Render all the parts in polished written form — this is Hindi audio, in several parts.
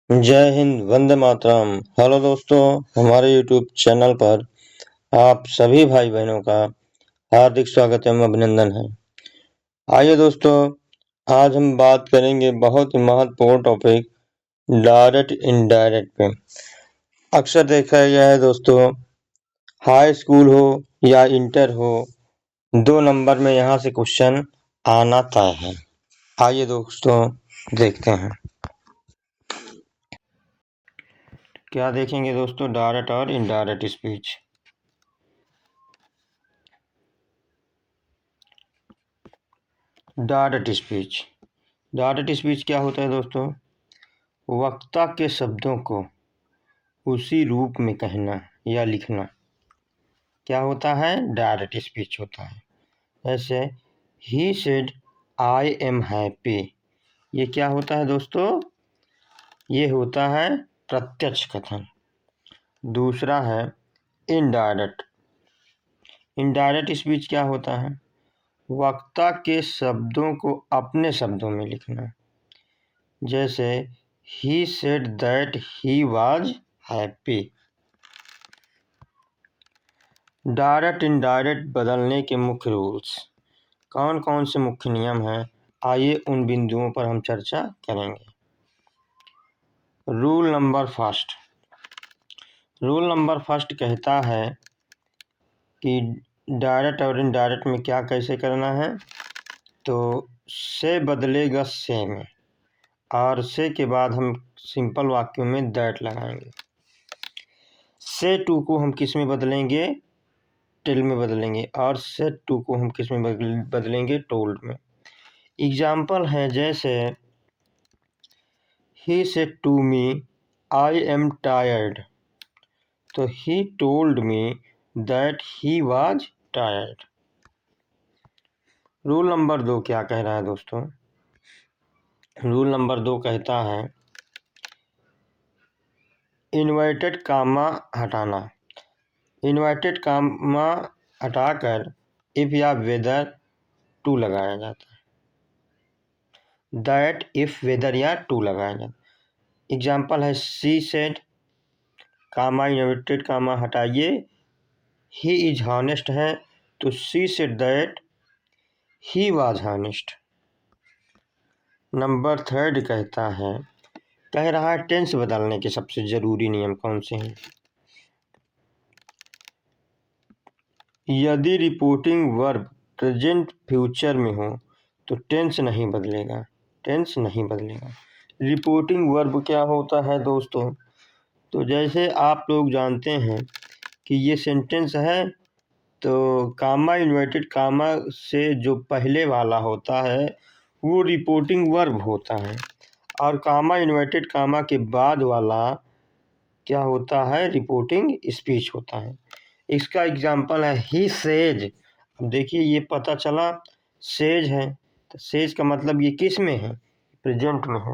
जय हिंद, वंदे मातरम। हेलो दोस्तों, हमारे यूट्यूब चैनल पर आप सभी भाई बहनों का हार्दिक स्वागत एवं अभिनंदन है। आइए दोस्तों, आज हम बात करेंगे बहुत ही महत्वपूर्ण टॉपिक डायरेक्ट इनडायरेक्ट पे। अक्सर देखा गया है दोस्तों, हाई स्कूल हो या इंटर हो, 2 नंबर में यहाँ से क्वेश्चन आना तय है। आइए दोस्तों देखते हैं क्या देखेंगे दोस्तों, डायरेक्ट और इनडायरेक्ट स्पीच। डायरेक्ट स्पीच क्या होता है दोस्तों? वक्ता के शब्दों को उसी रूप में कहना या लिखना क्या होता है? डायरेक्ट स्पीच होता है। जैसे he said I am happy, ये क्या होता है दोस्तों? ये होता है प्रत्यक्ष कथन। दूसरा है इनडायरेक्ट। इनडायरेक्ट स्पीच क्या होता है? वक्ता के शब्दों को अपने शब्दों में लिखना। जैसे he said that he was happy. Direct indirect बदलने के मुख्य रूल्स कौन कौन से मुख्य नियम हैं? आइए उन बिंदुओं पर हम चर्चा करेंगे। रूल नंबर फर्स्ट कहता है कि डायरेक्ट और इनडायरेक्ट में क्या कैसे करना है। तो से बदलेगा से में, और से के बाद हम सिंपल वाक्यों में दैट लगाएंगे। से टू को हम किस में बदलेंगे? टिल में बदलेंगे। और से टू को हम किस में बदलेंगे? टोल्ड में। एग्जाम्पल है जैसे he said to me I am tired, तो he told me that he was tired. Rule number 2 क्या कह रहा है दोस्तों? रूल नंबर 2 कहता है इन्वर्टेड कामा हटाना। इन्वर्टेड कामा हटाकर इफ या वेदर टू लगाया जाता है। दैट, इफ, वेदर या टू लगाया जाता है। एग्जाम्पल है सी सेड कामा इन्वर्टेड कामा हटाइए ही इज हॉनेस्ट है, तो she said that he was honest. Number 3 कहता है, कह रहा है टेंस बदलने के सबसे जरूरी नियम कौन से हैं। यदि रिपोर्टिंग वर्ब प्रेजेंट फ्यूचर में हो तो टेंस नहीं बदलेगा। रिपोर्टिंग वर्ब क्या होता है दोस्तों? तो जैसे आप लोग जानते हैं कि ये सेंटेंस है, तो कामा इन्वर्टेड कामा से जो पहले वाला होता है वो रिपोर्टिंग वर्ब होता है, और कामा इन्वर्टेड कामा के बाद वाला क्या होता है? रिपोर्टिंग स्पीच होता है। इसका एग्जाम्पल है ही सेज। अब देखिए, ये पता चला सेज है, तो सेज का मतलब ये किस में है? प्रेजेंट में है।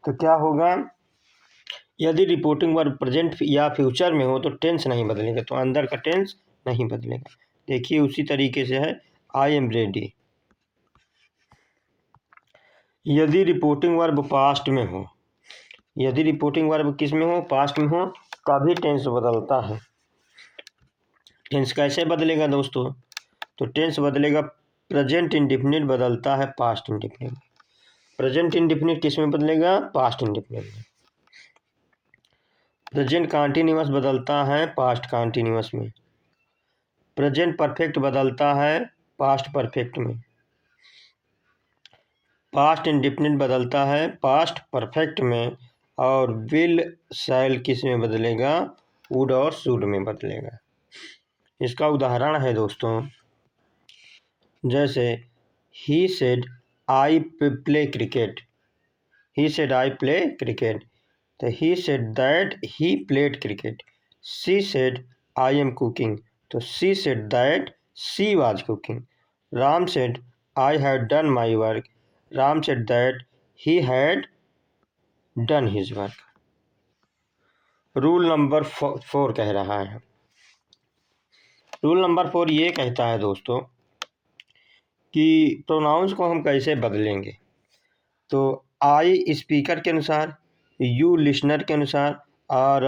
तो क्या होगा? यदि रिपोर्टिंग वर्ब प्रेजेंट या फ्यूचर में हो तो टेंस नहीं बदलेगा, तो अंदर का टेंस नहीं बदलेगा। देखिए उसी तरीके से है आई एम रेडी। यदि रिपोर्टिंग वर्ब पास्ट में हो, यदि रिपोर्टिंग वर्ब किस में हो? पास्ट में हो, तभी टेंस बदलता है। टेंस कैसे बदलेगा दोस्तों? तो टेंस बदलेगा, प्रेजेंट इंडेफिनिट बदलता है पास्ट इंडेफिनिट। प्रेजेंट इंडेफिनिट किस में बदलेगा? पास्ट इंडेफिनिट में। प्रेजेंट कॉन्टिन्यूअस बदलता है पास्ट कॉन्टिन्यूअस में। प्रेजेंट परफेक्ट बदलता है पास्ट परफेक्ट में। पास्ट इंडेफिनिट बदलता है पास्ट परफेक्ट में। और विल शैल किस में बदलेगा? वुड और शुड में बदलेगा। इसका उदाहरण है दोस्तों, जैसे he said I play cricket. He said I play cricket, तो he said that he played cricket. She said I am cooking, तो she said that she was cooking. Ram said I had done my work, Ram said that he had done his work. Rule number 4 कह रहा है, रूल नंबर 4 ये कहता है दोस्तों कि प्रोनाउंस को हम कैसे बदलेंगे। तो आई स्पीकर के अनुसार, यू लिसनर के अनुसार, और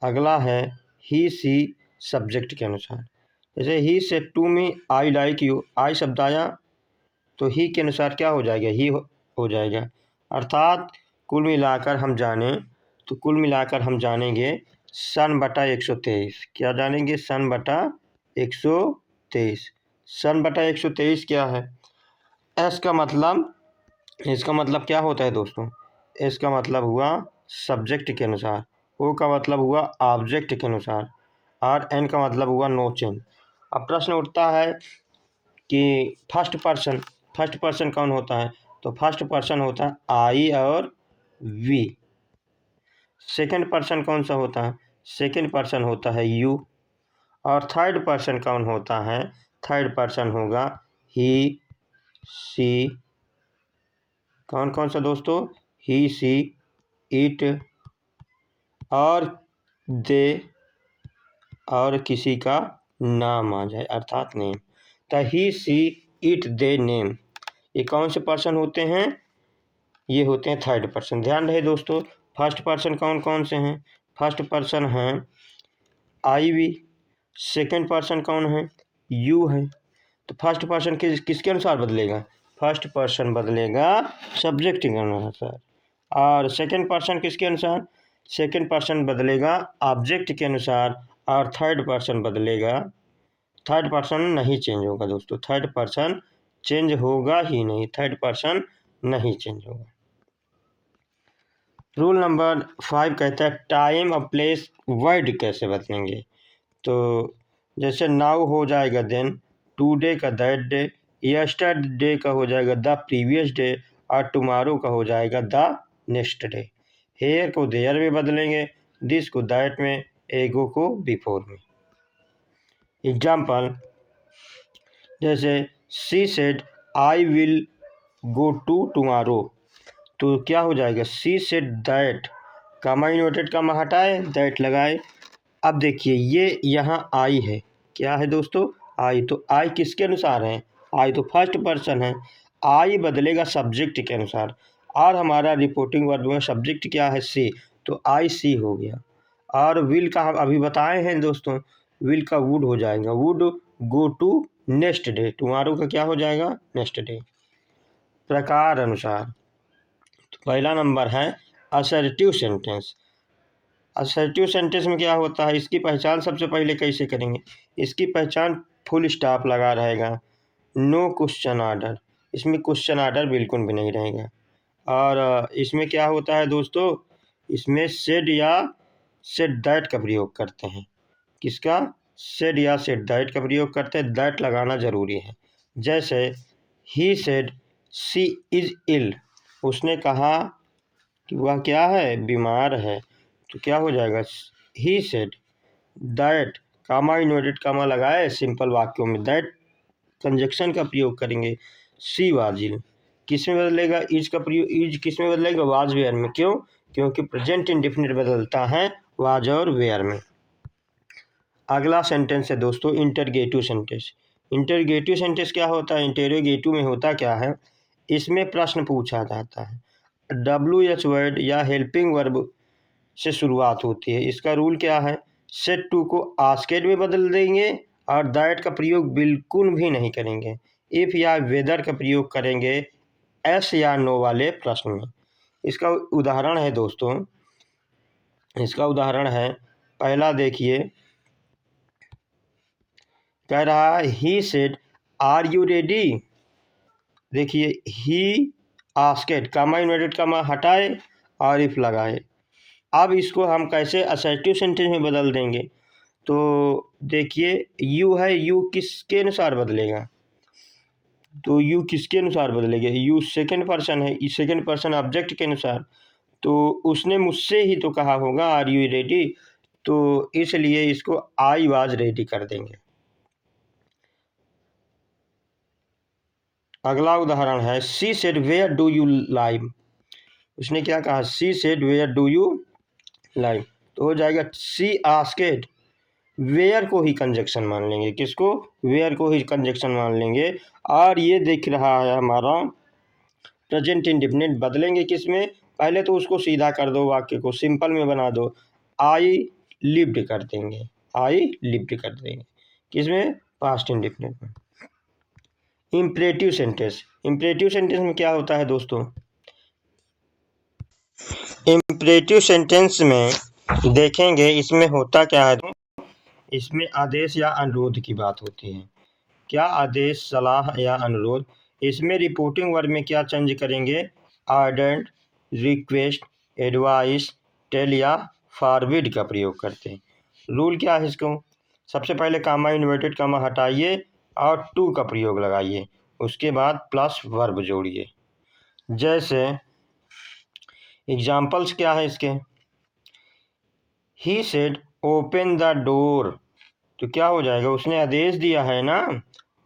अगला है ही सी सब्जेक्ट के अनुसार। जैसे he said to me I like you, I शब्द आया तो ही के अनुसार क्या हो जाएगा, ही हो जाएगा। अर्थात कुल मिलाकर हम जाने तो कुल मिलाकर हम जानेंगे सन बटा 123। क्या जानेंगे, सन बटा 123। सन बटा 123 क्या है, एस का मतलब, इसका मतलब क्या होता है दोस्तों, इसका मतलब हुआ सब्जेक्ट के अनुसार, ओ का मतलब हुआ ऑब्जेक्ट के अनुसार, और एन का मतलब हुआ नो चेंज। अब प्रश्न उठता है कि फर्स्ट पर्सन कौन होता है, तो फर्स्ट पर्सन होता है आई और वी। सेकंड पर्सन कौन सा होता है, सेकंड पर्सन होता है यू। और थर्ड पर्सन कौन होता है, थर्ड पर्सन होगा ही सी। कौन कौन सा दोस्तों, ही सी इट और दे, और किसी का नाम आ जाए अर्थात नेम। तो ही सी इट दे नेम, ये कौन से पर्सन होते हैं, ये होते हैं थर्ड पर्सन। ध्यान रहे दोस्तों, फर्स्ट पर्सन कौन कौन से हैं, फर्स्ट पर्सन हैं आई वी, सेकंड पर्सन कौन है, यू है। तो फर्स्ट पर्सन किसके अनुसार बदलेगा, फर्स्ट पर्सन बदलेगा सब्जेक्ट के अनुसार, और सेकंड पर्सन किसके अनुसार, सेकंड पर्सन बदलेगा ऑब्जेक्ट के अनुसार, और थर्ड पर्सन बदलेगा, थर्ड पर्सन नहीं चेंज होगा दोस्तों, थर्ड पर्सन चेंज होगा ही नहीं, थर्ड पर्सन नहीं चेंज होगा। रूल नंबर 5 कहता है टाइम और प्लेस वर्ड कैसे बदलेंगे। तो जैसे नाउ हो जाएगा देन, टुडे का दैट डे, यस्टरडे का हो जाएगा द प्रीवियस डे, और टुमारो का हो जाएगा द नेक्स्ट डे। हेयर को देयर में बदलेंगे, दिस को दैट में, एगो को बिफोर में। एग्जाम्पल जैसे she said I will go to tomorrow, तो क्या हो जाएगा, she said that, comma inverted comma हटाए, दैट लगाए। अब देखिए ये यहाँ आई है, क्या है दोस्तों, आई। तो आई किसके अनुसार है, आई तो फर्स्ट पर्सन है, आई बदलेगा सब्जेक्ट के अनुसार, और हमारा रिपोर्टिंग वर्ब में सब्जेक्ट क्या है, सी, तो आई सी हो गया। और विल का हम अभी बताए हैं दोस्तों, विल का वुड हो जाएगा, would go to next day, tomorrow का क्या हो जाएगा, नेक्स्ट डे। प्रकार अनुसार तो पहला नंबर है असर्टिव सेंटेंस। असर्टिव सेंटेंस में क्या होता है, इसकी पहचान सबसे पहले कैसे करेंगे, इसकी पहचान फुल स्टॉप लगा रहेगा, नो क्वेश्चन आर्डर, इसमें क्वेश्चन आर्डर बिल्कुल भी नहीं रहेगा। और इसमें क्या होता है दोस्तों, इसमें सेड या सेड दैट का प्रयोग करते हैं, किसका, सेड या सेड दैट का प्रयोग करते हैं, दैट लगाना ज़रूरी है। जैसे ही सेड सी इज़ इल, उसने कहा कि वह क्या है, बीमार है, तो क्या हो जाएगा, he said that, comma inverted comma लगाए सिंपल वाक्यों में दैट कंजक्शन का प्रयोग करेंगे। सी वाजिल किस में बदलेगा, इज का प्रयोग, इज किस में बदलेगा, वाज वेयर में। क्यों, क्योंकि प्रेजेंट इंडेफिनिट बदलता है वाज और वेयर में। अगला सेंटेंस है दोस्तों इंटरगेटिव सेंटेंस। इंटरगेटिव सेंटेंस क्या होता है, इंटेरोगेटिव में होता क्या है, इसमें प्रश्न पूछा जाता है, WH वर्ड या हेल्पिंग वर्ब से शुरुआत होती है। इसका रूल क्या है, सेट टू को आस्केड में बदल देंगे, और दैट का प्रयोग बिल्कुल भी नहीं करेंगे, इफ़ या वेदर का प्रयोग करेंगे एस या नो वाले प्रश्न में। इसका उदाहरण है दोस्तों, इसका उदाहरण है, पहला देखिए, कह रहा है he said are you ready, देखिए he asked, comma inverted comma हटाए और इफ लगाए। अब इसको हम कैसे असर्टिव सेंटेंस में बदल देंगे, तो देखिए यू है, यू किसके अनुसार बदलेगा, तो यू किसके अनुसार बदलेगा, यू सेकंड पर्सन है, सेकंड पर्सन ऑब्जेक्ट के अनुसार, तो उसने मुझसे ही तो कहा होगा आर यू रेडी, तो इसलिए इसको आई वाज रेडी कर देंगे। अगला उदाहरण है she said where do you live, उसने क्या कहा, she said where do you live, तो हो जाएगा सी आस्केड, वेयर को ही कंजक्शन मान लेंगे, किसको, वेयर को ही कंजक्शन मान लेंगे। और ये दिख रहा है हमारा प्रेजेंट इंडेफिनिट बदलेंगे किस में? पहले तो उसको सीधा कर दो, वाक्य को सिंपल में बना दो। आई लिव्ड कर देंगे, आई लिव्ड कर देंगे किस में? पास्ट इंडेफिनिट में। इम्परेटिव सेंटेंस, इम्परेटिव सेंटेंस में क्या होता है दोस्तों? इम्परेटिव सेंटेंस में देखेंगे इसमें होता क्या है, इसमें आदेश या अनुरोध की बात होती है। क्या आदेश, सलाह या अनुरोध। इसमें रिपोर्टिंग वर्ब में क्या चेंज करेंगे? ऑर्डर, रिक्वेस्ट, एडवाइस, टेल या फॉरवर्ड का प्रयोग करते हैं। रूल क्या है इसको? सबसे पहले कामा इन्वर्टेड कामा हटाइए और टू का प्रयोग लगाइए, उसके बाद प्लस वर्ब जोड़िए। जैसे एग्जाम्पल्स क्या है इसके? He said open the door, तो क्या हो जाएगा? उसने आदेश दिया है ना,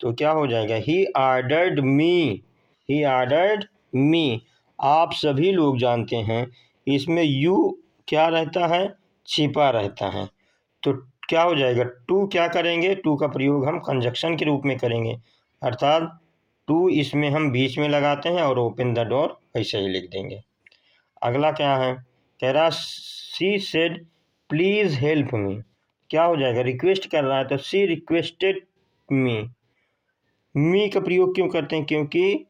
तो क्या हो जाएगा? ही ऑर्डर्ड मी, ही ऑर्डर्ड मी। आप सभी लोग जानते हैं इसमें यू क्या रहता है? छिपा रहता है। तो क्या हो जाएगा? टू क्या करेंगे? टू का प्रयोग हम कंजक्शन के रूप में करेंगे, अर्थात टू इसमें हम बीच में लगाते हैं और ओपन द डोर ऐसे ही लिख देंगे। अगला क्या है? कह रहा she said please help me, क्या हो जाएगा? रिक्वेस्ट कर रहा है तो सी रिक्वेस्टेड मी। मी का प्रयोग क्यों करते हैं? क्योंकि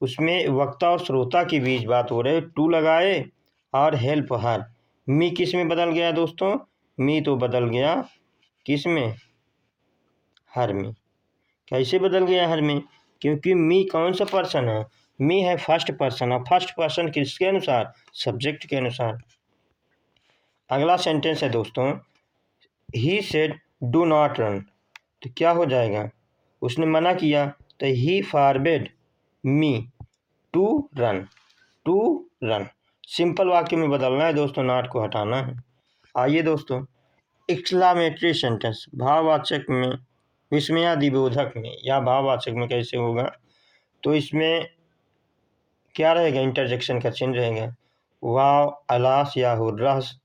उसमें वक्ता और श्रोता के बीच बात हो रही है। टू लगाए और हेल्प हर, मी किस में बदल गया दोस्तों? मी तो बदल गया किस में? हर में। कैसे बदल गया हर में? क्योंकि मी कौन सा पर्सन है? मी है फर्स्ट पर्सन, और फर्स्ट पर्सन किसके अनुसार? सब्जेक्ट के अनुसार। अगला सेंटेंस है दोस्तों, he said do not run, तो क्या हो जाएगा? उसने मना किया, तो he forbade me to run, to run. Simple वाक्य में बदलना है दोस्तों, नॉट को हटाना है। आइए दोस्तों, एक्सक्लामेटरी सेंटेंस भाववाचक में, विस्मयादिबोधक में या भाववाचक में कैसे होगा? तो इसमें क्या रहेगा? इंटरजेक्शन का चिन्ह रहेगा, वाव, अलास या हुर्रास।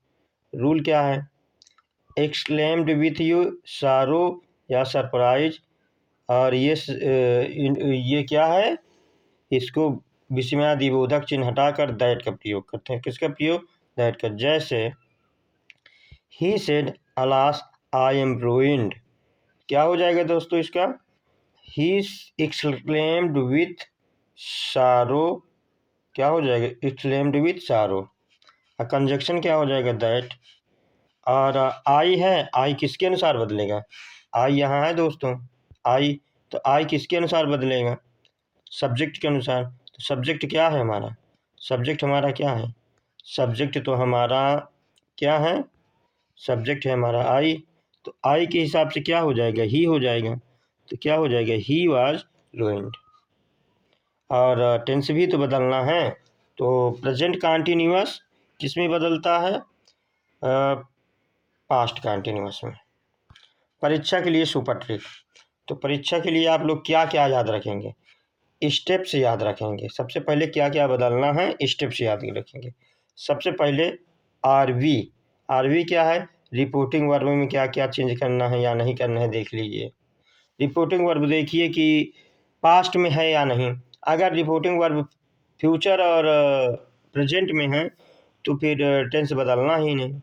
रूल क्या है? एक्सक्लेम्ड विथ यू सारो या सरप्राइज, और ये क्या है? इसको विस्मयादिबोधक चिन्ह हटाकर दैट का प्रयोग करते हैं। किसका प्रयोग? दैट का। जैसे he said alas I M ruined, क्या हो जाएगा दोस्तों इसका? ही एक्सक्लेम्ड विथ सारो, क्या हो जाएगा? एक्सक्लेम्ड विथ सारो। कंजक्शन क्या हो जाएगा? दैट। और आई है, आई किसके अनुसार बदलेगा? आई यहाँ है दोस्तों, आई, तो आई किसके अनुसार बदलेगा? सब्जेक्ट के अनुसार। तो सब्जेक्ट क्या है हमारा? सब्जेक्ट हमारा क्या है? सब्जेक्ट तो हमारा क्या है? सब्जेक्ट है हमारा आई, तो आई के हिसाब से क्या हो जाएगा? ही हो जाएगा। तो क्या हो जाएगा? He was ruined. और टेंस भी तो बदलना है, तो प्रेजेंट कंटिन्यूअस किस में बदलता है? पास्ट कंटिन्यूअस में। परीक्षा के लिए सुपर ट्रिक, तो परीक्षा के लिए आप लोग क्या क्या याद रखेंगे? स्टेप्स याद रखेंगे। सबसे पहले क्या क्या बदलना है? स्टेप्स याद रखेंगे। सबसे पहले आरवी, आरवी क्या है? रिपोर्टिंग वर्ब में क्या क्या चेंज करना है या नहीं करना है देख लीजिए। रिपोर्टिंग वर्ब देखिए कि पास्ट में है या नहीं। अगर रिपोर्टिंग वर्ब फ्यूचर और प्रेजेंट में है तो फिर टेंस बदलना ही नहीं।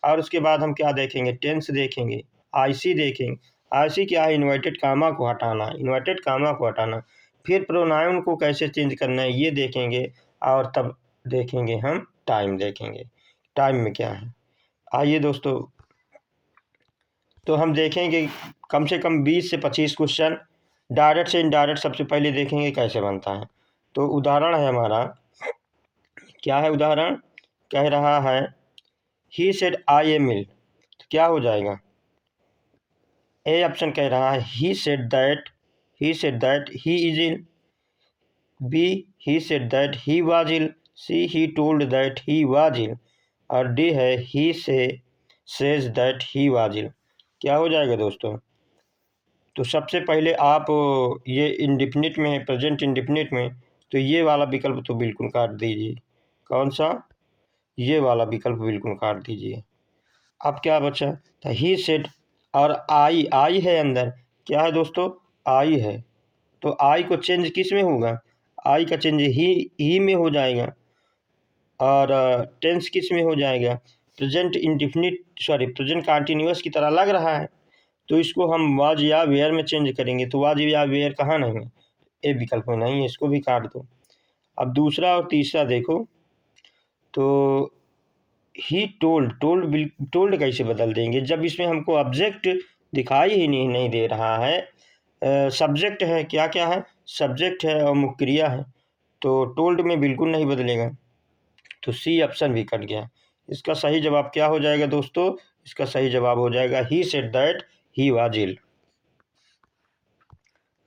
और उसके बाद हम क्या देखेंगे? टेंस देखेंगे, आईसी देखेंगे। आईसी क्या है? इन्वर्टेड कामा को हटाना, इन्वर्टेड कामा को हटाना। फिर प्रोनाउन को कैसे चेंज करना है ये देखेंगे, और तब देखेंगे हम टाइम देखेंगे, टाइम में क्या है। आइए दोस्तों, तो हम देखेंगे कम से कम 20 से 25 क्वेश्चन डायरेक्ट से इनडायरेक्ट सबसे पहले देखेंगे कैसे बनता है। तो उदाहरण है हमारा, क्या है उदाहरण? कह रहा है ही सेड आई ए मिल, तो क्या हो जाएगा? ए ऑप्शन कह रहा है he said that, he said that he is ill. B he said that he was ill. C he told that he was ill. और डी है he says that he was ill. क्या हो जाएगा दोस्तों? तो सबसे पहले आप ये इंडिफिनिट में, प्रेजेंट इंडिफिनिट में, तो ये वाला विकल्प तो बिल्कुल काट दीजिए। कौन सा? ये वाला विकल्प बिल्कुल काट दीजिए। अब क्या बचा? था ही सेड, और आई, आई है अंदर, क्या है दोस्तों? आई है, तो आई को चेंज किस में होगा? आई का चेंज ही में हो जाएगा और टेंस किस में हो जाएगा, प्रेजेंट इंडिफिनिट प्रेजेंट कंटिन्यूअस की तरह लग रहा है, तो इसको हम वाज या वेयर में चेंज करेंगे। तो वाज या वेयर कहाँ नहीं है, ए विकल्प में नहीं है, इसको भी काट दो। अब दूसरा और तीसरा देखो, तो ही टोल्ड कैसे बदल देंगे जब इसमें हमको ऑब्जेक्ट दिखाई ही नहीं दे रहा है। सब्जेक्ट है, क्या क्या है, सब्जेक्ट है और मुख्य क्रिया है, तो टोल्ड में बिल्कुल नहीं बदलेगा, तो सी ऑप्शन भी कट गया। इसका सही जवाब क्या हो जाएगा दोस्तों, इसका सही जवाब हो जाएगा he said that he was ill.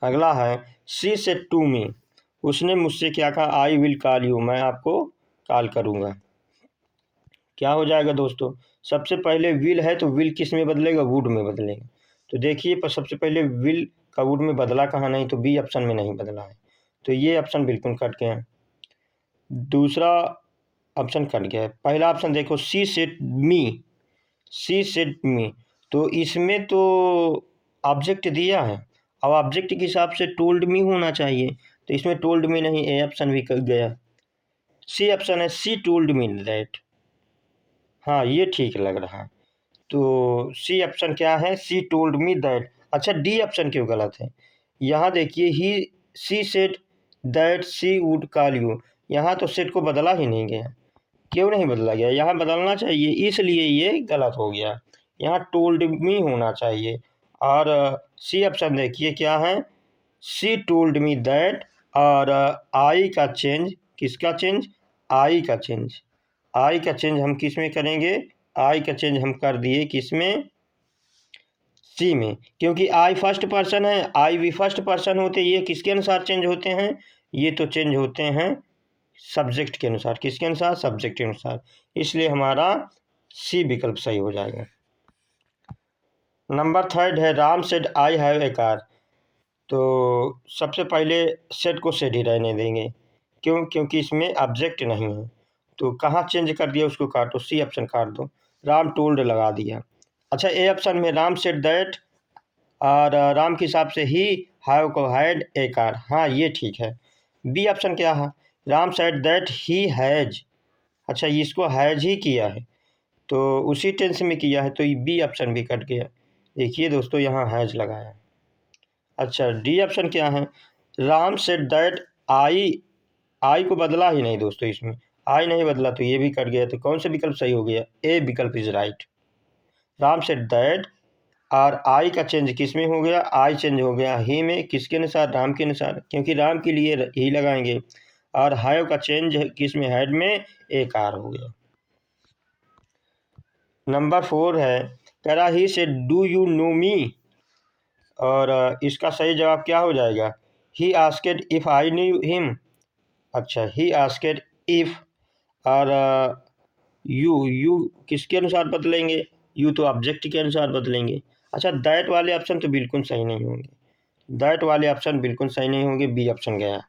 अगला है शी सेड टू मी, उसने मुझसे क्या कहा, आई विल कॉल यू, मैं आपको कॉल करूँगा। क्या हो जाएगा दोस्तों, सबसे पहले विल है तो विल किस में बदलेगा, वुड में बदलेगा। तो देखिए पर सबसे पहले विल का वुड में बदला कहाँ, नहीं तो बी ऑप्शन में नहीं बदला है, तो ये ऑप्शन बिल्कुल कट गया। दूसरा ऑप्शन कट गया है। पहला ऑप्शन देखो she said me, she said मी, तो इसमें तो ऑब्जेक्ट दिया है, अब ऑब्जेक्ट के हिसाब से टोल्ड मी होना चाहिए, तो इसमें टोल्ड मी नहीं, ए ऑप्शन भी कट गया। सी ऑप्शन है सी टोल्ड मी दैट, हाँ ये ठीक लग रहा है, तो सी ऑप्शन क्या है, सी टोल्ड मी दैट। अच्छा डी ऑप्शन क्यों गलत है, यहाँ देखिए he she said that she would call you, यहाँ तो सेट को बदला ही नहीं गया, क्यों नहीं बदला गया, यहाँ बदलना चाहिए, इसलिए ये गलत हो गया, यहाँ टोल्ड मी होना चाहिए। और सी ऑप्शन देखिए क्या है, सी टोल्ड मी दैट, और आई का चेंज, किसका चेंज, आई का चेंज, आई का चेंज हम किस में करेंगे, आई का चेंज हम कर दिए किस में, सी में, क्योंकि आई फर्स्ट पर्सन है, आई भी फर्स्ट पर्सन होते, ये किसके अनुसार चेंज होते हैं, ये तो चेंज होते हैं सब्जेक्ट के अनुसार, किसके अनुसार, सब्जेक्ट के अनुसार, इसलिए हमारा सी विकल्प सही हो जाएगा। नंबर थर्ड है Ram said I have a car, तो सबसे पहले सेड को सेड ही रहने देंगे, क्यों, क्योंकि इसमें ऑब्जेक्ट नहीं है, तो कहाँ चेंज कर दिया उसको काटो, सी ऑप्शन काट दो, राम टोल्ड लगा दिया। अच्छा ए ऑप्शन में राम सेड दैट, और राम के हिसाब से ही हैव को हैड ए कार, हाँ ये ठीक है। बी ऑप्शन क्या है, Ram said that he has, अच्छा इसको हैज ही किया है, तो उसी टेंस में किया है, तो ये बी ऑप्शन भी कट गया, देखिए दोस्तों यहाँ हैज लगाया। अच्छा डी ऑप्शन क्या है, राम सेड दैट आई को बदला ही नहीं दोस्तों, इसमें आई नहीं बदला, तो ये भी कट गया, तो कौन सा विकल्प सही हो गया, ए विकल्प is right. Ram said that और आई का चेंज किस में हो गया, आई चेंज हो गया ही में, किसके अनुसार, राम के अनुसार, क्योंकि राम के लिए ही लगाएंगे, और हैव का चेंज किस में, हैड में, ए कार हो गया। नंबर 4 है कह रहा ही से डू यू नो मी, और इसका सही जवाब क्या हो जाएगा, he asked if I knew him, अच्छा ही आस्केड इफ़, और यू किसके अनुसार बदलेंगे, यू तो ऑब्जेक्ट के अनुसार बदलेंगे। अच्छा दैट वाले ऑप्शन तो बिल्कुल सही नहीं होंगे, दैट वाले ऑप्शन बिल्कुल सही नहीं होंगे, बी ऑप्शन गया।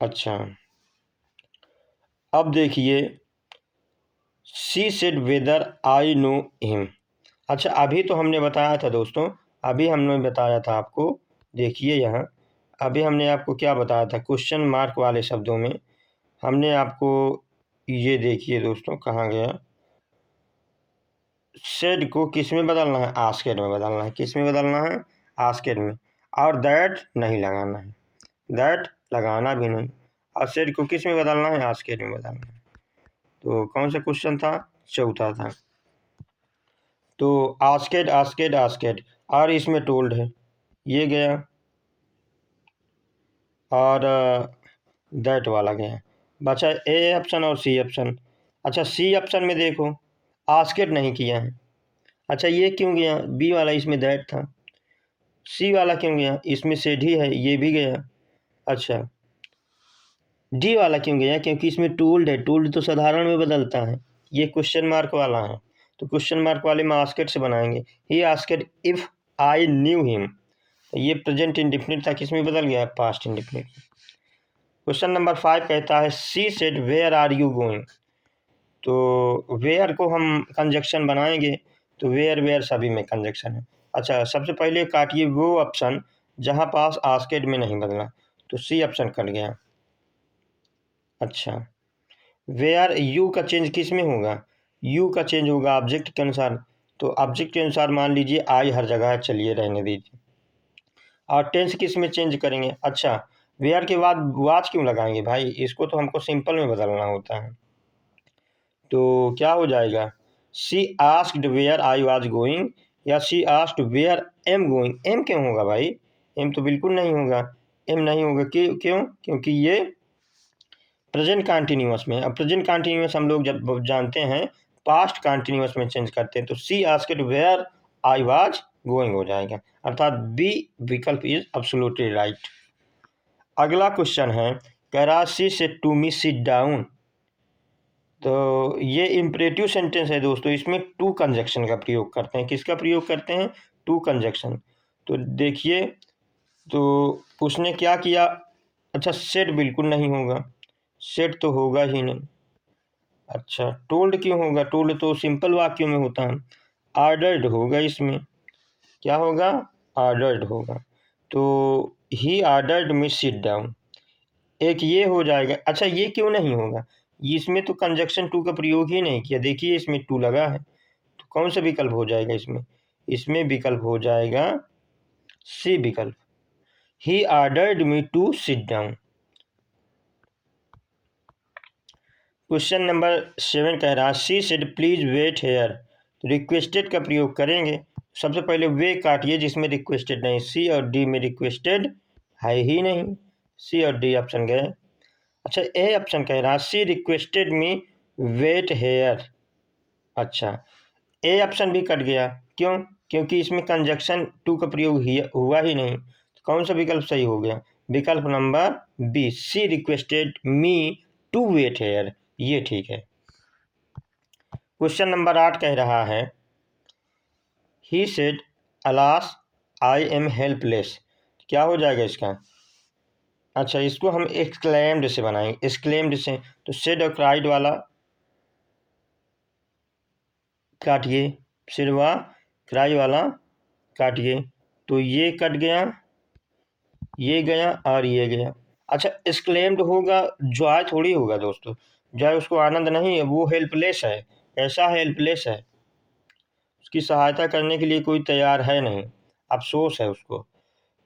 अच्छा अब देखिए she said whether I know him, अच्छा अभी तो हमने बताया था दोस्तों, अभी हमने बताया था आपको, देखिए यहाँ अभी हमने आपको क्या बताया था, क्वेश्चन मार्क वाले शब्दों में हमने आपको, ये देखिए दोस्तों कहाँ गया, सेड को किस में बदलना है, आस्केड में बदलना है, किस में बदलना है, आस्केड में, और दैट नहीं लगाना है, दैट लगाना भी नहीं, और सेड को किस में बदलना है, आस्केड में बदलना है। तो कौन सा क्वेश्चन था, चौथा था, तो आस्केड आस्केड आस्केड, और इसमें टोल्ड है, ये गया, और दैट वाला गया, बचा ए ऑप्शन और सी ऑप्शन। अच्छा सी ऑप्शन में देखो आस्केड नहीं किया है, अच्छा ये क्यों गया, बी वाला इसमें दैट था, सी वाला क्यों गया, इसमें सेड ही है, ये भी गया। अच्छा डी वाला क्यों गया, क्योंकि इसमें टोल्ड है, टोल्ड तो साधारण में बदलता है, ये क्वेश्चन मार्क वाला है, तो क्वेश्चन मार्क वाले में आस्केड से बनाएंगे, he asked if I knew him, ये प्रेजेंट इंडिफिनिट था, किस में बदल गया, पास्ट इंडिफिनिट। क्वेश्चन नंबर 5 कहता है she said where are you going, तो वेयर को हम कंजक्शन बनाएंगे, तो वेयर वेयर सभी में कंजक्शन है। अच्छा सबसे पहले काटिए वो ऑप्शन जहाँ पास आस्केड में नहीं बदला, तो सी ऑप्शन कट गया। अच्छा, वेयर यू का चेंज किस में होगा? यू का चेंज होगा ऑब्जेक्ट के अनुसार, तो ऑब्जेक्ट के अनुसार मान लीजिए आई हर जगह है, चलिए रहने दीजिए। और टेंस किस में चेंज करेंगे? अच्छा, वेयर के बाद वाच क्यों लगाएंगे भाई? इसको तो हमको सिंपल में बदलना होता है। तो क्या हो जाएगा? She asked where I was going या she asked where am going? Am क्यों होगा भाई? एम तो बिल्कुल नहीं होगा, एम नहीं होगा। क्यों? क्योंकि ये प्रेजेंट कंटिन्यूअस में। अब प्रेजेंट कंटिन्यूअस हम लोग जब जानते हैं पास्ट कंटिन्यूअस में चेंज करते हैं, तो she asked where I was going हो जाएगा, अर्थात बी विकल्प इज एब्सोल्युटली राइट। अगला क्वेश्चन है, कह रहा she said to me sit down. तो ये इम्परेटिव सेंटेंस है दोस्तों, इसमें टू कंजक्शन का प्रयोग करते हैं। किसका प्रयोग करते हैं? To conjunction. तो देखिए, तो उसने क्या किया? अच्छा, सेड बिल्कुल नहीं होगा, सेड तो होगा ही नहीं। अच्छा, टोल्ड क्यों होगा? टोल्ड तो सिंपल वाक्यों में होता है। ऑर्डर्ड होगा, इसमें क्या होगा? ऑर्डर्ड होगा। तो ही ऑर्डर्ड मी सिट डाउन, एक ये हो जाएगा। अच्छा, ये क्यों नहीं होगा? इसमें तो कंजक्शन टू का प्रयोग ही नहीं किया, देखिए इसमें टू लगा है, तो कौन सा विकल्प हो जाएगा इसमें? इसमें विकल्प हो जाएगा सी विकल्प, he ordered me to sit down. Question number 7 कह रहा है she said please wait here. तो रिक्वेस्टेड का प्रयोग करेंगे। सबसे पहले वे काटिए जिसमें रिक्वेस्टेड नहीं, सी और डी में रिक्वेस्टेड है ही नहीं, सी और डी ऑप्शन गए। अच्छा, ए ऑप्शन कह रहा है सी रिक्वेस्टेड मी वेट हेयर। अच्छा, ए ऑप्शन भी कट गया, क्यों? क्योंकि इसमें कंजक्शन टू का प्रयोग हुआ ही नहीं। तो कौन सा विकल्प सही हो गया? विकल्प number B, she requested me to wait here, ये ठीक है। क्वेश्चन नंबर 8 कह रहा है he said alas I am helpless. क्या हो जाएगा इसका? अच्छा, इसको हम एक्सक्लेम्ड से बनाएंगे, एक्सक्लेम्ड से। तो सेड और क्राइड वाला काटिए, सेड व क्राई वाला काटिए, तो ये कट गया, ये गया और ये गया। अच्छा, एक्सक्लेम्ड होगा, जॉय थोड़ी होगा दोस्तों, जॉय उसको आनंद नहीं है, वो हेल्पलेस है। ऐसा हेल्पलेस है, उसकी सहायता करने के लिए कोई तैयार है नहीं, अफसोस है उसको।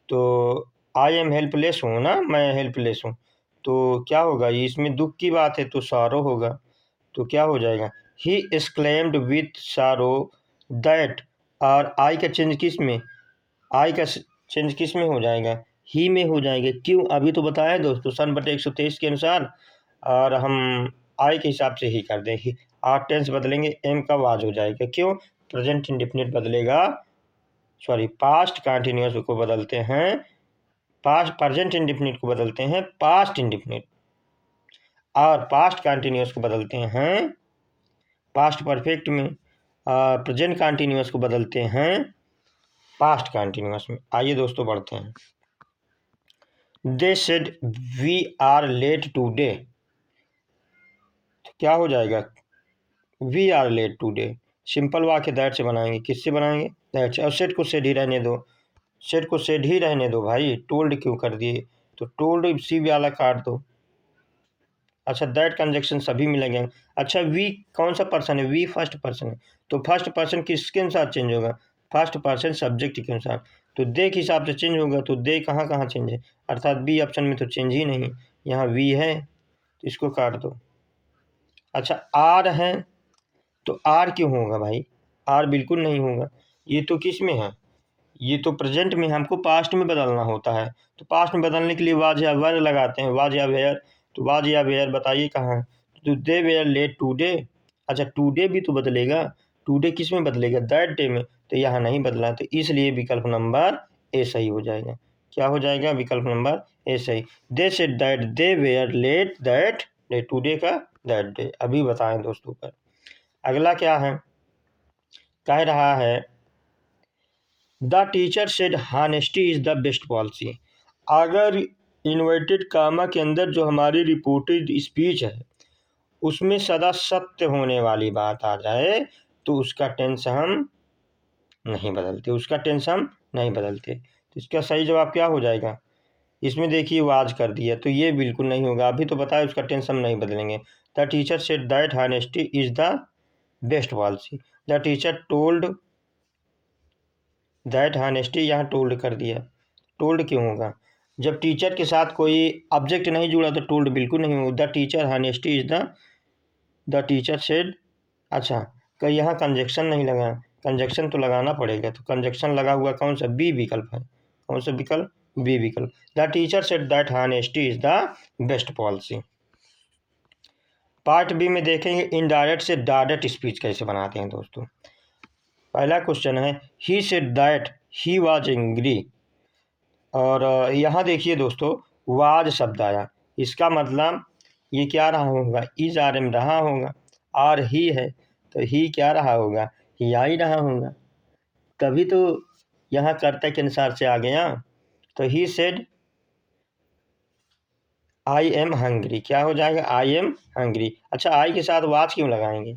तो आई एम हेल्पलेस हूँ ना, मैं हेल्पलेस हूँ, तो क्या होगा? ये इसमें दुख की बात है, तो सारो होगा। तो क्या हो जाएगा? ही एक्सक्लेम्ड विथ सारो दैट, और आई का चेंज किस में? आई का चेंज किस में हो जाएगा? ही में हो जाएगा। क्यों? अभी तो बताया दोस्तों, 1/123 के अनुसार, और हम आई के हिसाब से ही कर दें। आर टेंस बदलेंगे, एम का वाज हो जाएगा। क्यों? प्रेजेंट इंडेफिनिट बदलेगा, सॉरी पास्ट कंटिन्यूअस को बदलते हैं, पास्ट प्रेजेंट इंडेफिनिट को बदलते हैं पास्ट इंडेफिनिट, और पास्ट कंटिन्यूअस को बदलते हैं पास्ट परफेक्ट में, और प्रेजेंट कंटिन्यूअस को बदलते हैं पास्ट कंटिन्यूअस में। आइए दोस्तों बढ़ते हैं। They said we are late today, क्या हो जाएगा? We are late today, simple वाक्य दैट से बनाएंगे। किससे बनाएंगे? दैट से। और सेट को सेड ही रहने दो, सेट को सेड ही रहने दो भाई, टोल्ड क्यों कर दिए? तो टोल्ड सी वाला काट दो। अच्छा, दैट कंजक्शन सभी में लगेंगे। अच्छा, वी कौन सा पर्सन है? वी फर्स्ट पर्सन है, तो फर्स्ट पर्सन किसके अनुसार चेंज होगा? फर्स्ट पर्सन सब्जेक्ट के अनुसार, तो दे के हिसाब से चेंज होगा। तो दे कहाँ कहाँ चेंज है? अर्थात बी ऑप्शन में तो चेंज ही नहीं, यहाँ वी है, तो इसको काट दो। अच्छा, आर है, तो आर क्यों होगा भाई? आर बिल्कुल नहीं होगा, ये तो किस में है? ये तो प्रेजेंट में, हमको पास्ट में बदलना होता है। तो पास्ट में बदलने के लिए वाज या वेयर लगाते हैं, वाज या वेयर। तो वाज या वेयर बताइए कहाँ है? तो दे वेयर लेट टूडे। अच्छा, टूडे भी तो बदलेगा, टूडे किस में बदलेगा? दैट डे में, तो यहाँ नहीं बदला, तो इसलिए विकल्प नंबर ए सही हो जाएगा। क्या हो जाएगा? विकल्प नंबर ए सही। They said that they were late that day, today का दैट डे। अभी बताएं दोस्तों पर। अगला क्या है? कह रहा है the teacher said honesty is the best policy. अगर इन्वर्टेड कामा के अंदर जो हमारी रिपोर्टेड स्पीच है उसमें सदा सत्य होने वाली बात आ जाए, तो उसका टेंस हम नहीं बदलते, उसका टेंस हम नहीं बदलते। तो इसका सही जवाब क्या हो जाएगा? इसमें देखिए वाज कर दिया, तो ये बिल्कुल नहीं होगा। अभी तो बताया उसका टेंस हम नहीं बदलेंगे। The teacher said that honesty is the best policy. The teacher told that honesty, यहाँ टोल्ड कर दिया। टोल्ड क्यों होगा? जब टीचर के साथ कोई ऑब्जेक्ट नहीं जुड़ा तो टोल्ड बिल्कुल नहीं होगा। The teacher honesty is the teacher said. अच्छा, कहीं यहाँ कंजक्शन नहीं लगा, कंजक्शन तो लगाना पड़ेगा। तो कंजक्शन लगा हुआ कौन सा? बी विकल्प है। कौन सा विकल्प? बी विकल्प। The teacher said that honesty is the best policy. Part B में देखेंगे इनडायरेक्ट से डायरेक्ट स्पीच कैसे बनाते हैं दोस्तों। पहला क्वेश्चन है he said that he was angry, और यहाँ देखिए दोस्तों वाज शब्द आया, इसका मतलब ये क्या रहा होगा? इज आर एम रहा होगा। आर ही है तो ही क्या रहा होगा? ही आ ही रहा होगा, तभी तो यहाँ कर्ता के अनुसार से आ गया। तो he said I am hungry, क्या हो जाएगा? I am hungry. अच्छा, आई के साथ वाज क्यों लगाएंगे?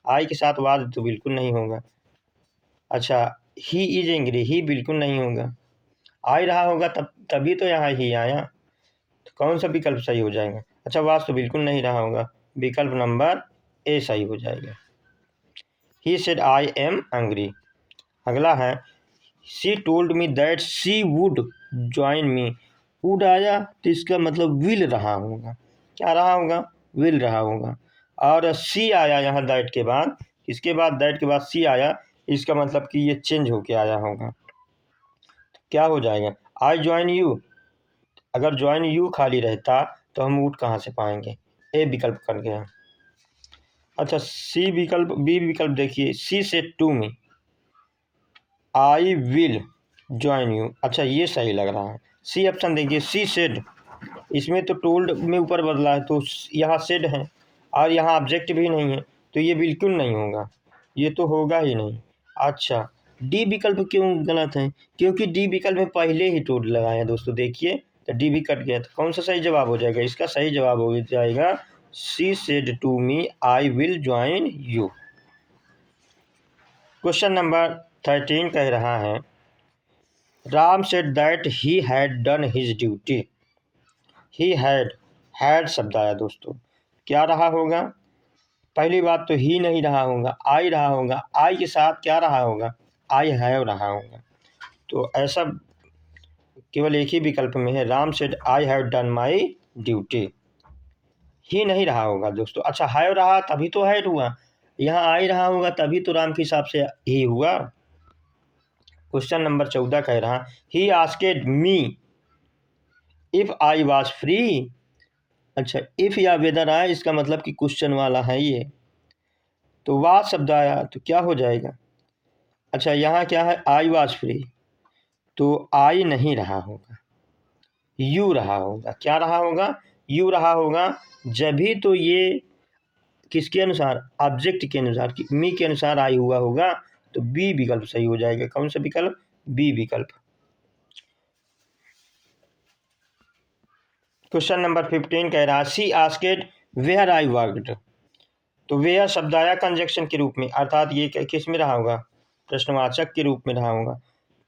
आई के साथ वाज तो बिल्कुल नहीं होगा। अच्छा, ही इज एंग्री, ही बिल्कुल नहीं होगा। आई रहा होगा तभी तो यहाँ ही आया। तो कौन सा विकल्प सही हो जाएगा? अच्छा, वाज तो बिल्कुल नहीं रहा होगा, विकल्प नंबर ए सही हो जाएगा। He said I am hungry. अगला है she told me that she would join me. Would आया तो इसका मतलब विल रहा होगा। क्या रहा होगा? विल रहा होगा। और सी आया यहाँ दैट के बाद, इसके बाद दैट के बाद सी आया, इसका मतलब कि ये चेंज होके आया होगा। क्या हो जाएगा? I join you. अगर ज्वाइन यू खाली रहता तो हम वुड कहाँ से पाएंगे? ए विकल्प कर गया। अच्छा, सी विकल्प, बी विकल्प देखिए, she said to me I will join you. अच्छा, ये सही लग रहा है। सी ऑप्शन देखिए, सी सेड, इसमें तो टोल्ड में ऊपर बदला है तो यहाँ सेड है और यहाँ ऑब्जेक्ट भी नहीं है, तो ये बिल्कुल नहीं होगा, ये तो होगा ही नहीं। अच्छा, डी विकल्प क्यों गलत है? क्योंकि डी विकल्प में पहले ही टोल्ड लगाए हैं दोस्तों। देखिए तो डी भी कट गया, तो कौन सा सही जवाब हो जाएगा? इसका सही जवाब हो जाएगा she said to me I will join you. Question number 13 कह रहा है Ram said that he had done his duty. He had शब्द आया दोस्तों, क्या रहा होगा? पहली बात तो ही नहीं रहा होगा, आई रहा होगा। आई के साथ क्या रहा होगा? आई हैव रहा होगा। तो ऐसा केवल एक ही विकल्प में है, Ram said I have done my duty. He नहीं रहा होगा दोस्तों। अच्छा, हैव रहा तभी तो हैड हुआ, यहाँ आई रहा होगा तभी तो राम के हिसाब से ही हुआ। क्वेश्चन नंबर 14 कह रहा he asked me if I was free. अच्छा, इफ या वेदर आया, इसका मतलब कि क्वेश्चन वाला है ये, तो वाज शब्द आया तो क्या हो जाएगा? अच्छा, यहाँ क्या है? आई वॉज फ्री, तो आई नहीं रहा होगा, यू रहा होगा। क्या रहा होगा? यू रहा होगा। जब भी तो ये किसके अनुसार? ऑब्जेक्ट के अनुसार, मी के अनुसार आई हुआ होगा, तो बी विकल्प सही हो जाएगा। कौन सा विकल्प? बी विकल्प। क्वेश्चन नंबर 15 कह रहा है सी आस्केड वेयर आई वर्कड। तो वेयर शब्द आया कंजक्शन के रूप में, अर्थात ये किस में रहा होगा? प्रश्नवाचक के रूप में रहा होगा।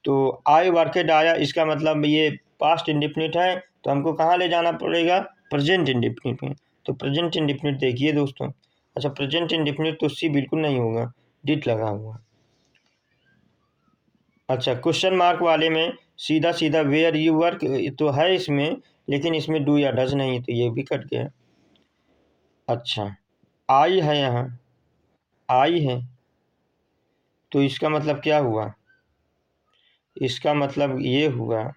तो आई वर्केड आया, इसका मतलब ये पास्ट इंडिफिनिट है, तो हमको कहाँ ले जाना पड़ेगा? प्रेजेंट इंडिफिनिट में। तो प्रेजेंट इंडिफिनिट देखिए दोस्तों। अच्छा, प्रेजेंट इंडिफिनिट तो सी बिल्कुल नहीं होगा, डिट लगा हुआ। अच्छा, क्वेश्चन मार्क वाले में सीधा सीधा वेयर यू वर्क तो है इसमें, लेकिन इसमें डू या डज नहीं, तो ये भी कट गया। अच्छा, आई है, यहाँ आई है, तो इसका मतलब क्या हुआ? इसका मतलब ये हुआ,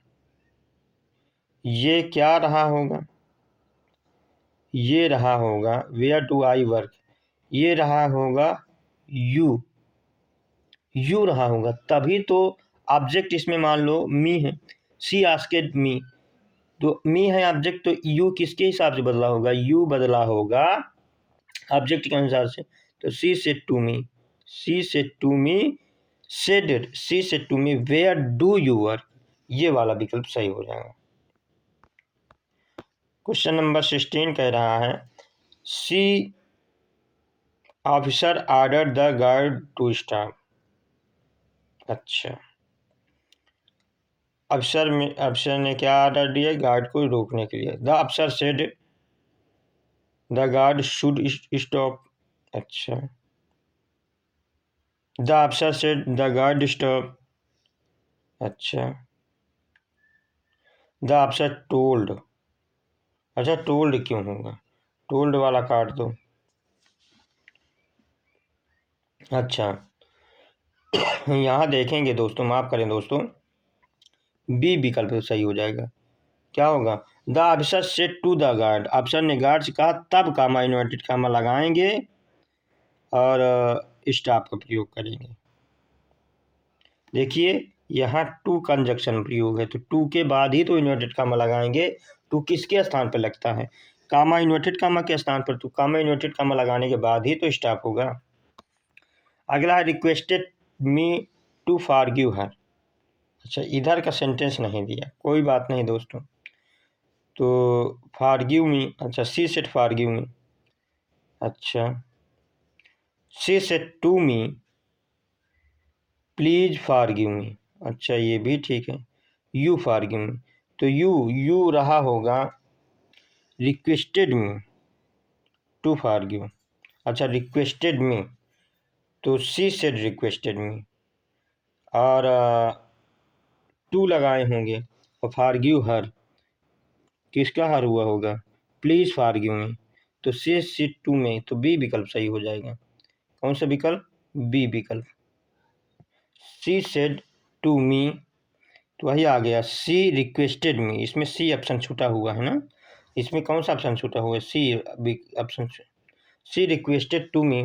ये क्या रहा होगा? ये रहा होगा वेयर टू आई वर्क, ये रहा होगा यू, यू रहा होगा, तभी तो ऑब्जेक्ट इसमें मान लो मी है। सी आस्केड मी, तो मी है ऑब्जेक्ट, तो यू किसके हिसाब से बदला होगा? यू बदला होगा ऑब्जेक्ट के अनुसार से। तो she said to me, she said to me said, she said to me where do you work, ये वाला विकल्प सही हो जाएगा। क्वेश्चन नंबर 16 कह रहा है C officer order the guard to stop. अच्छा, अफसर ने क्या ऑर्डर दिया? गार्ड को रोकने के लिए। द अफसर said the guard should stop. अच्छा, द अफसर सेड द गार्ड स्टॉप। अच्छा, द अफसर टोल्ड। अच्छा, टोल्ड क्यों होगा? टोल्ड वाला काट दो। अच्छा, यहाँ देखेंगे दोस्तों, माफ करें दोस्तों, बी विकल्प सही हो जाएगा। क्या होगा? द अफसर सेड टू द गार्ड, अफसर ने गार्ड से कहा, तब कामा इन्वर्टेड कामा लगाएंगे और स्टॉप का प्रयोग करेंगे। देखिए, यहाँ टू कंजक्शन प्रयोग है, तो टू के बाद ही तो इन्वर्टेड कामा लगाएंगे। टू किसके स्थान पर लगता है? कामा इन्वर्टेड कामा के स्थान पर। तो कामा इन्वर्टेड कामा लगाने के बाद ही तो स्टॉप होगा। अगला है requested me to forgive her. अच्छा, इधर का सेंटेंस नहीं दिया, कोई बात नहीं दोस्तों। तो फॉरगिव मी, अच्छा, शी सेड फॉरगिव मी। अच्छा, she said to me please forgive me. अच्छा, ये भी ठीक है। यू फॉरगिव मी, तो यू रहा होगा रिक्वेस्टेड मी टू फॉरगिव। अच्छा, रिक्वेस्टेड मी, तो शी सेड रिक्वेस्टेड मी, और टू लगाए होंगे, और फॉरगिव हर, किसका हर हुआ होगा? प्लीज फॉरगिव मी, तो शी सेड टू में, तो बी विकल्प सही हो जाएगा। कौन सा विकल्प? बी विकल्प। शी सेड टू मी, तो वही आ गया। सी रिक्वेस्टेड मी, इसमें सी ऑप्शन छूटा हुआ है ना, इसमें कौन सा ऑप्शन छूटा हुआ है? C option. She requested to me,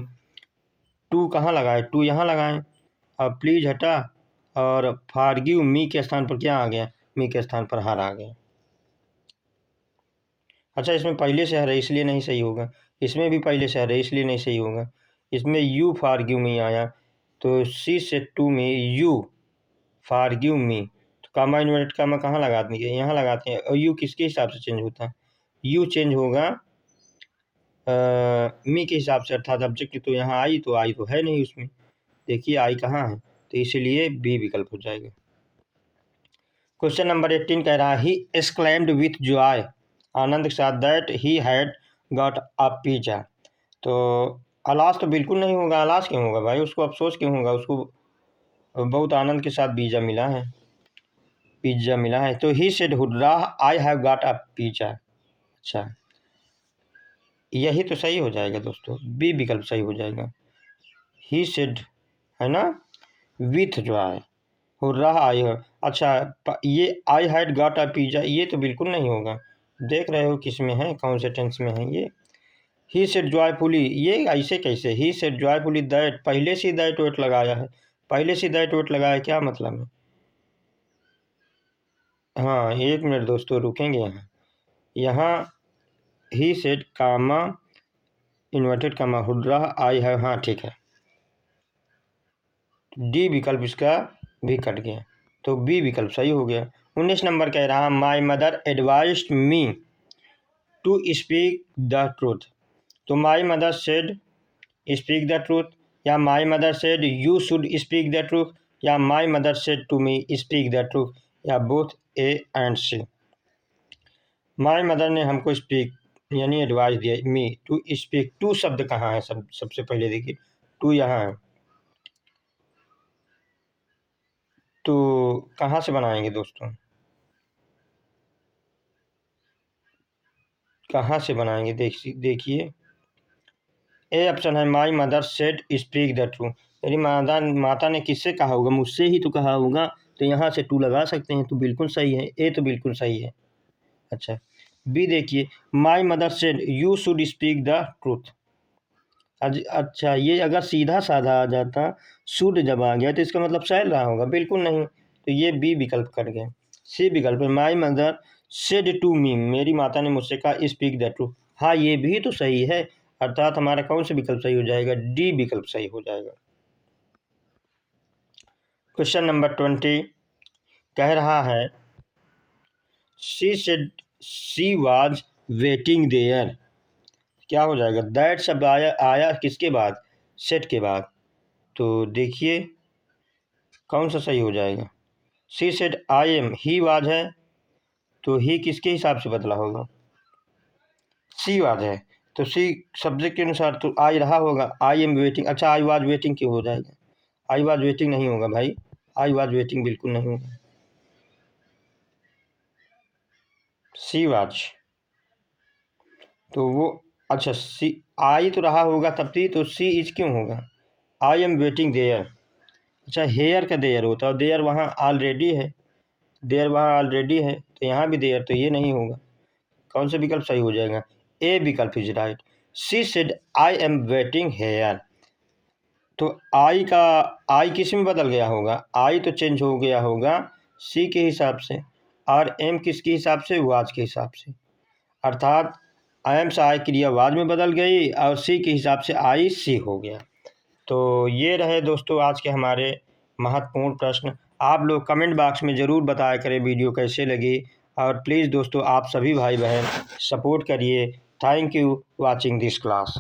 to कहाँ लगाए? टू यहाँ लगाए, अब प्लीज हटा, और फॉरगिव मी के स्थान पर क्या आ गया? मी के स्थान पर हर आ गया। अच्छा, इसमें पहले से हर है इसलिए नहीं सही होगा, इसमें भी पहले से हर है इसलिए नहीं सही होगा। इसमें यू फॉरगिव मी आया, तो सी से टू में यू फॉरगिव मी, तो कामा इन्वर्टेड कामा कहाँ लगाते हैं? यहाँ लगाते हैं। और यू किसके हिसाब से चेंज होता है? यू चेंज होगा मी के हिसाब से, अर्थात ऑब्जेक्ट तो यहाँ आई तो है नहीं उसमें। देखिए आई कहाँ है, तो इसीलिए बी विकल्प हो जाएगा। क्वेश्चन नंबर 18 कह रहा है, ही एक्सक्लेम्ड विथ जॉय, आनंद के साथ, that he had got a pizza. तो अलास तो बिल्कुल नहीं होगा। अलास क्यों होगा भाई? उसको अफसोस क्यों होगा? उसको बहुत आनंद के साथ पिज्जा मिला है। तो he said hurrah I have got a pizza. अच्छा, यही तो सही हो जाएगा दोस्तों, बी विकल्प सही हो जाएगा। ही सेड, है ना, विथ जॉय, हुर्रा आई है। अच्छा, ये I had got a pizza, ये तो बिल्कुल नहीं होगा। देख रहे हो किस में है, कौन से टेंस में है ये। ही सेड जॉयफुली, ये ऐसे कैसे? ही सेड जॉयफुली दैट, पहले से दैट वेट लगाया है, पहले से दैट वेट लगाया, क्या मतलब है? हाँ, एक मिनट दोस्तों, रुकेंगे यहाँ। यहाँ he said comma inverted comma hurrah आई है, हाँ ठीक है। डी विकल्प इसका भी कट गया, तो बी विकल्प सही हो गया। 19 नंबर कह रहा, my mother advised me to speak the truth. तो my mother said speak the truth, या my mother said you should speak the truth, या my mother said to me speak the truth, या both A and C. My mother ने हमको स्पीक यानी एडवाइस दिया, मी टू स्पीक, टू शब्द कहाँ है? सबसे पहले देखिए, टू यहाँ है, तो कहाँ से बनाएंगे दोस्तों? कहाँ से बनाएंगे? देखिए, ए ऑप्शन है, माई mother said speak the true, मेरी माता ने किससे कहा होगा? मुझसे ही तो कहा होगा, तो यहाँ से टू लगा सकते हैं, तो बिल्कुल सही है, ए तो बिल्कुल सही है। अच्छा, बी देखिए, माई mother said you should speak the truth. अच्छा, ये अगर सीधा साधा आ जाता, शुड जब आ गया, तो इसका मतलब सह रहा होगा, बिल्कुल नहीं, तो ये बी विकल्प कर गए। सी विकल्प, my mother said to me, मेरी माता ने मुझसे कहा स्पीक द ट्रूथ, हाँ ये भी तो सही है, अर्थात हमारा कौन सा विकल्प सही हो जाएगा? डी विकल्प सही हो जाएगा। क्वेश्चन नंबर 20 कह रहा है, she said she was waiting there, क्या हो जाएगा? दैट शब्द आया किसके बाद? सेट के बाद, तो देखिए कौन सा सही हो जाएगा? She said I M, he was है तो ही किसके हिसाब से बदला होगा? सी वाज है तो सी सब्जेक्ट के अनुसार तो आई रहा होगा, आई एम वेटिंग। अच्छा, आई वाज वेटिंग क्यों हो जाएगा? आई वाज वेटिंग नहीं होगा भाई, आई वाज वेटिंग बिल्कुल नहीं होगा। सी वाज तो वो, अच्छा सी आई तो रहा होगा तब भी, तो सी इज क्यों होगा? I am waiting there. अच्छा, हेयर का देयर होता है और देयर वहाँ ऑलरेडी है, देयर वहाँ ऑलरेडी है तो यहाँ भी देयर, तो ये नहीं होगा। कौन सा विकल्प सही हो जाएगा? ए विकल्प is right. She said I am waiting hair, तो आई का, आई किस में बदल गया होगा? आई तो चेंज हो गया होगा सी के हिसाब से, और एम किसके हिसाब से? वाज के हिसाब से। अर्थात आई एम से आई क्रिया वाज में बदल गई और सी के हिसाब से आई सी हो गया। तो ये रहे दोस्तों आज के हमारे महत्वपूर्ण प्रश्न। आप लोग कमेंट बॉक्स में ज़रूर बताया करें वीडियो कैसे लगी, और प्लीज़ दोस्तों आप सभी भाई बहन सपोर्ट करिए। Thank you watching this class.